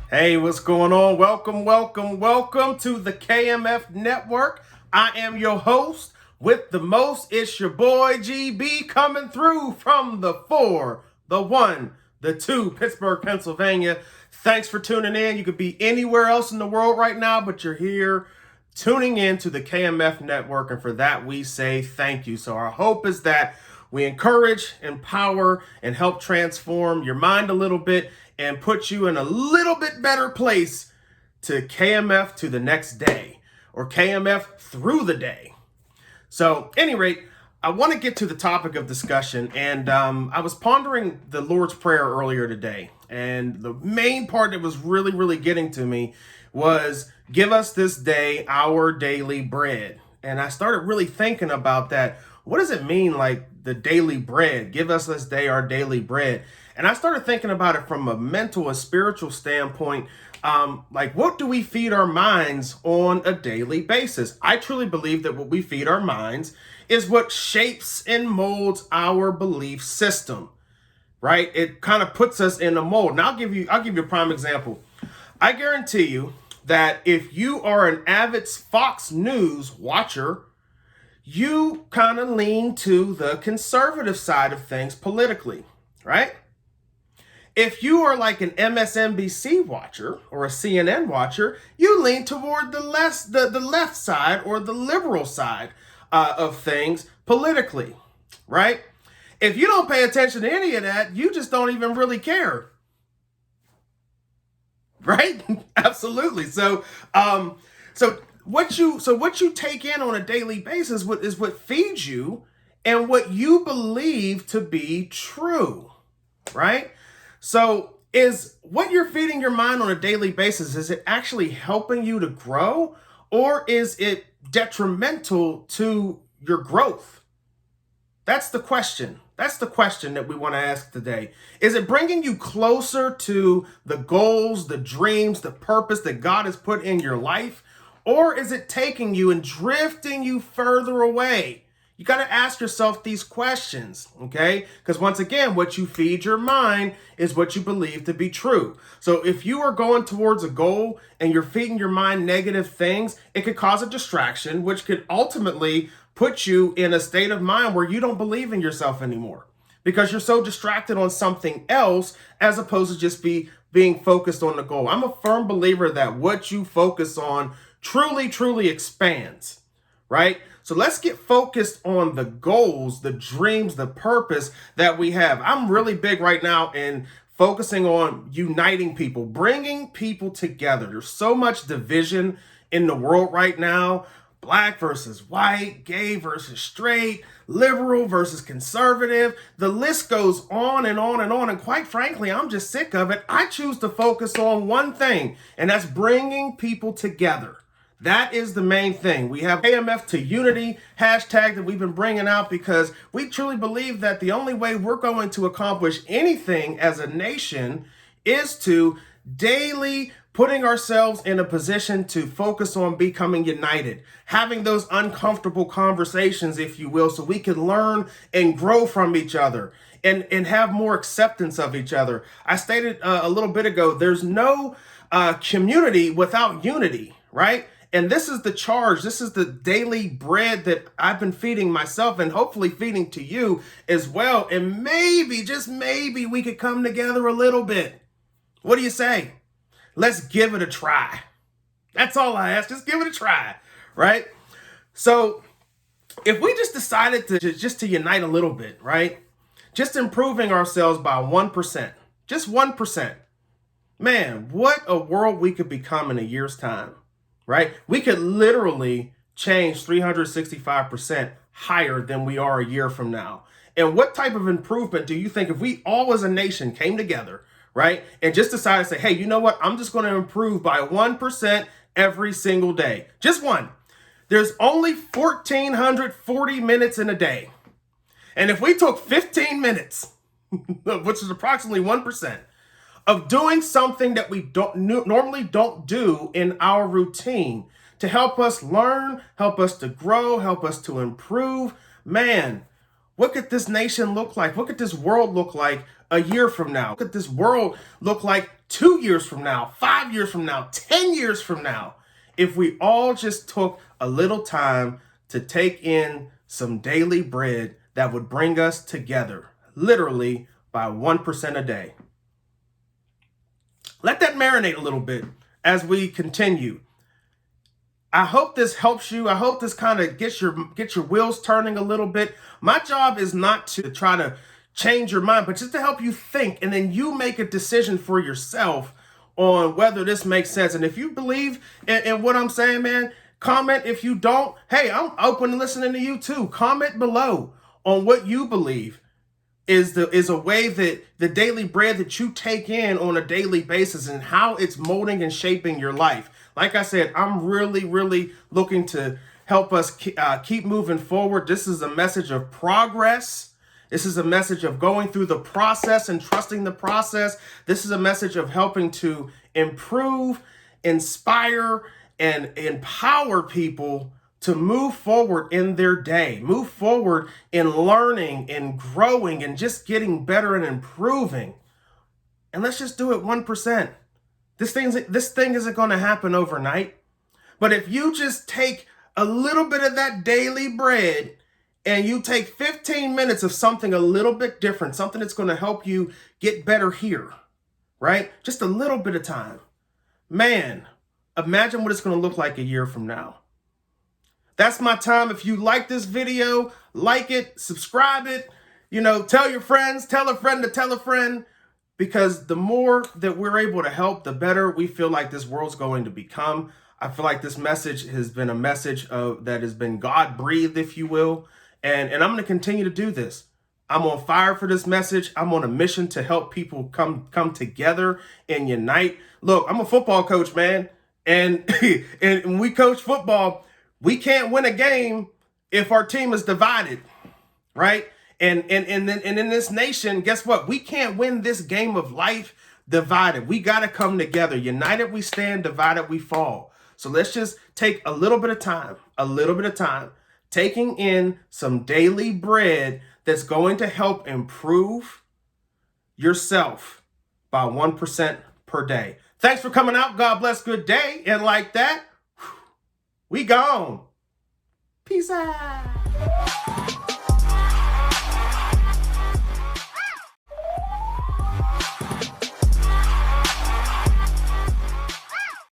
Hey, what's going on? Welcome to the KMF Network. I am your host with the most. It's your boy GB coming through from the 4, the 1, the 2, Pittsburgh, Pennsylvania. Thanks for tuning in. You could be anywhere else in the world right now, but you're here tuning in to the KMF Network, and for that we say thank you. So our hope is that we encourage, empower, and help transform your mind a little bit and put you in a little bit better place to KMF to the next day or KMF through the day. So, at any rate, I want to get to the topic of discussion, and I was pondering the Lord's Prayer earlier today, and the main part that was really getting to me was, give us this day our daily bread. And I started really thinking about that. What does it mean, like the daily bread? Give us this day our daily bread. And I started thinking about it from a mental and spiritual standpoint. Like, what do we feed our minds on a daily basis? I truly believe that what we feed our minds is what shapes and molds our belief system, right? It kind of puts us in a mold. Now, I'll give you a prime example. I guarantee you that if you are an avid Fox News watcher, you kind of lean to the conservative side of things politically, right? If you are like an MSNBC watcher or a CNN watcher, you lean toward the left side or the liberal side of things politically, right? If you don't pay attention to any of that, you just don't even really care, right? Absolutely. So what you take in on a daily basis is what feeds you and what you believe to be true, right? So is what you're feeding your mind on a daily basis, is it actually helping you to grow, or is it detrimental to your growth? That's the question. That's the question that we want to ask today. Is it bringing you closer to the goals, the dreams, the purpose that God has put in your life? Or is it taking you and drifting you further away? You got to ask yourself these questions, okay? Because once again, what you feed your mind is what you believe to be true. So if you are going towards a goal and you're feeding your mind negative things, it could cause a distraction, which could ultimately put you in a state of mind where you don't believe in yourself anymore because you're so distracted on something else as opposed to just being focused on the goal. I'm a firm believer that what you focus on truly expands, right? So let's get focused on the goals, the dreams, the purpose that we have. I'm really big right now in focusing on uniting people, bringing people together. There's so much division in the world right now. Black versus white, gay versus straight, liberal versus conservative. The list goes on and on and on. And quite frankly, I'm just sick of it. I choose to focus on one thing, and that's bringing people together. That is the main thing. We have KMF to Unity hashtag that we've been bringing out because we truly believe that the only way we're going to accomplish anything as a nation is to daily putting ourselves in a position to focus on becoming united, having those uncomfortable conversations, if you will, so we can learn and grow from each other and have more acceptance of each other. I stated a little bit ago, there's no community without unity, right? And this is the charge. This is the daily bread that I've been feeding myself and hopefully feeding to you as well. And maybe, just maybe, we could come together a little bit. What do you say? Let's give it a try. That's all I ask. Just give it a try, right? So if we just decided to unite a little bit, right? Just improving ourselves by 1%, just 1%. Man, what a world we could become in a year's time. Right? We could literally change 365% higher than we are a year from now. And what type of improvement do you think if we all as a nation came together, right? And just decided to say, hey, you know what? I'm just going to improve by 1% every single day. Just one. There's only 1,440 minutes in a day. And if we took 15 minutes, which is approximately 1%, of doing something that we normally don't do in our routine to help us learn, help us to grow, help us to improve. Man, what could this nation look like? What could this world look like a year from now? What could this world look like 2 years from now, 5 years from now, 10 years from now, if we all just took a little time to take in some daily bread that would bring us together, literally by 1% a day. Let that marinate a little bit as we continue. I hope this helps you. I hope this kind of gets your wheels turning a little bit. My job is not to try to change your mind, but just to help you think, and then you make a decision for yourself on whether this makes sense. And if you believe in what I'm saying, man, comment. If you don't, hey, I'm open to listening to you too. Comment below on what you believe is a way that the daily bread that you take in on a daily basis and how it's molding and shaping your life. Like I said, I'm really, really looking to help us keep moving forward. This is a message of progress. This is a message of going through the process and trusting the process. This is a message of helping to improve, inspire, and empower people to move forward in their day, move forward in learning and growing and just getting better and improving. And let's just do it 1%. This thing isn't going to happen overnight. But if you just take a little bit of that daily bread and you take 15 minutes of something a little bit different, something that's going to help you get better here, right? Just a little bit of time. Man, imagine what it's going to look like a year from now. That's my time. If you like this video, like it, subscribe it, tell your friends, tell a friend to tell a friend, because the more that we're able to help, the better we feel like this world's going to become. I feel like this message has been a message that has been God-breathed, if you will. And I'm going to continue to do this. I'm on fire for this message. I'm on a mission to help people come together and unite. Look, I'm a football coach, man. And when we coach football, we can't win a game if our team is divided, right? And in this nation, guess what? We can't win this game of life divided. We got to come together. United we stand, divided we fall. So let's just take a little bit of time, taking in some daily bread that's going to help improve yourself by 1% per day. Thanks for coming out. God bless. Good day. And like that, we gone. Peace out.